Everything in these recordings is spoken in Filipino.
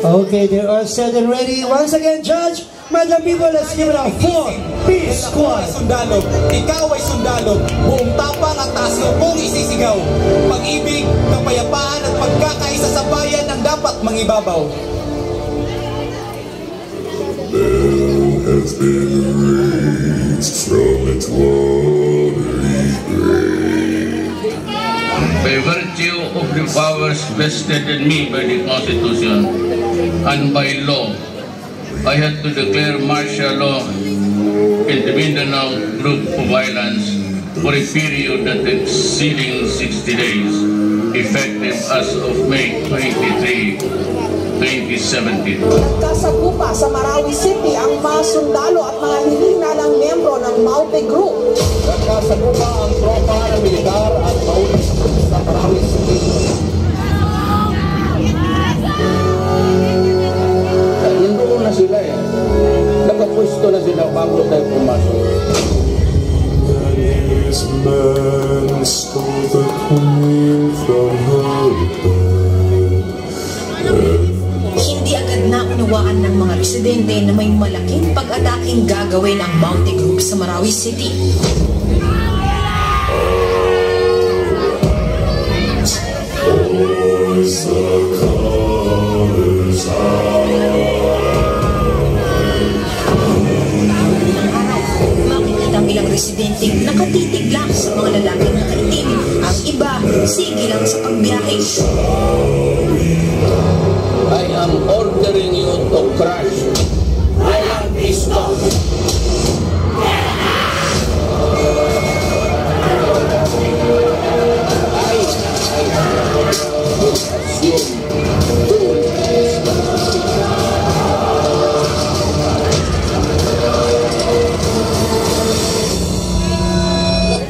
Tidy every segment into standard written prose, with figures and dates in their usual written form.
Okay, they are set and ready. Once again, Judge, Madam People, let's give it a 4-piece squad. Sundalo, ikaw ay sundalo, buong tapang at taas mong isisigaw. Pag-ibig, kapayapaan at pagkakaisa sa bayan ang dapat mangibabaw. Bell has been raised from its watery grave. By virtue of the powers vested in me by the Constitution and by law, I had to declare martial law in the Mindanao Group of Islands for a period that exceeding 60 days, effective as of May 23, 2017. Nagkasagupa sa Marawi City ang mga sundalo at mga hinihinalang membro ng Maute Group. Nagkasagupa ang tropa ng militar at Maute sa Marawi City. Nandoon na sila eh. Nakapwesto na sila bago tayo pumasok. This man stole the queen from her bed. Hindi agad naunawaan ng mga residente na may malaking pag-ataking gagawin ang Maute Group sa Marawi City. Makikita ang ilang residente nakatitig lang sa mga lalaking nakaitim. Ang iba, sige lang sa pagbiyahe. I am ordering you to crash. Walang stop.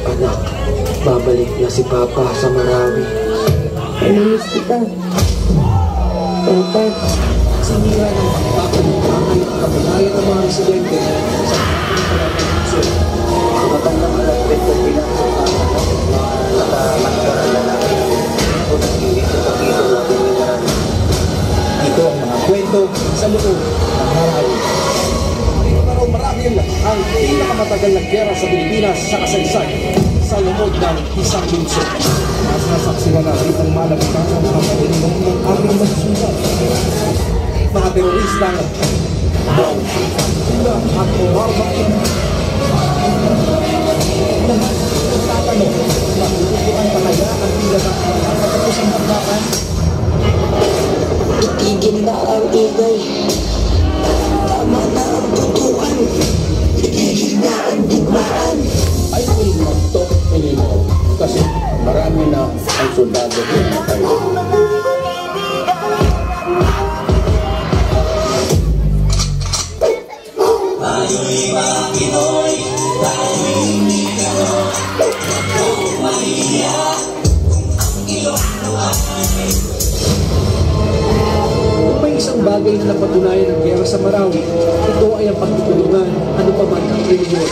Anak, babalik na si Papa sa Marawi. Namiss kita. Papa. Sinira ng pagpapanutangan at kabunayan ng mga residente sa pagpapanutangan. Matandang malapit na pinasok at magkaralala. Kung nagkilit sa pagkito natin yung ito ang mga kwento sa loob ng Marawi. Marami ang pinakamatagal na gera sa Pilipinas sa kasaysayan sa loob ng isang lungsod. Mas nasaksihan natin ang malapitan ng mga pagdinong ng aming magsusunod. Mga teroristang bomb, sila at umarbain. Lahat ng tatanong, matututuan pa kaya ang tila ng mga katapusang pagbakan? Itigil na ang igay. Tama na ang tutuan. Itigil na ang digmaan. I will not talk anymore kasi marami na ang soldado na namatay. Tayo'y mga Pinoy, tayo'y hindi ganon. Huwag mahiya kung ang Ilocano ay. Kung may isang bagay na napatunayan ng gera sa Marawi, ito ay ang pagtutulungan, ano pa man ang reliyon.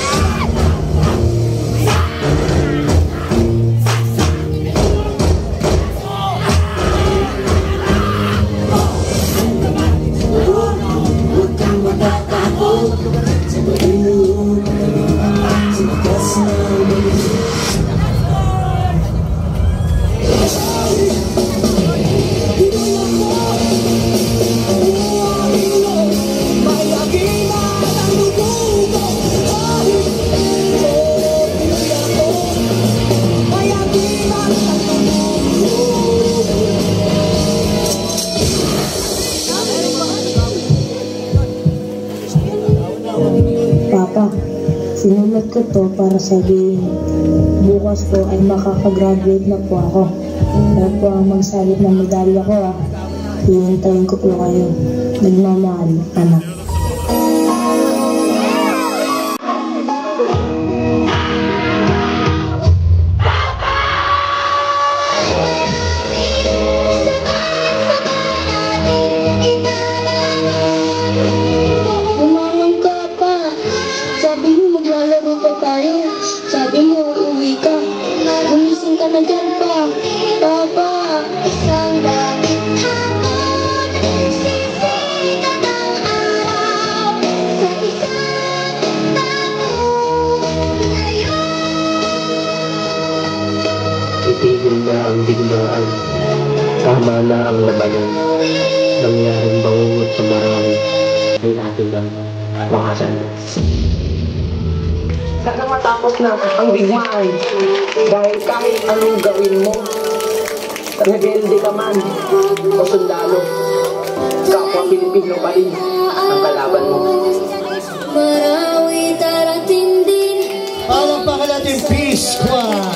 Papa, sinunod ko to para sabihin, bukas po ay makakagraduate na po ako. Kaya po ang magsalit ng medalya ko hihintayin ko po kayo. Nagmamahal, anak. Sabi mo, uuwi ka. Gumising ka na dyan pa. Papa! Isang langit hapon, Tigil na ang digmaan. Tama na ang labanan. Nangyaring bangungot sa Marawi ay atin lang wakasan. Sana matapos na ang digmaan. Dahil kahit anong gawin mo, rebelde ka man o sundalo, kapwa Pilipino pa rin ang kalaban mo. Marawi darating din. Palakpakan natin, Peace Squad!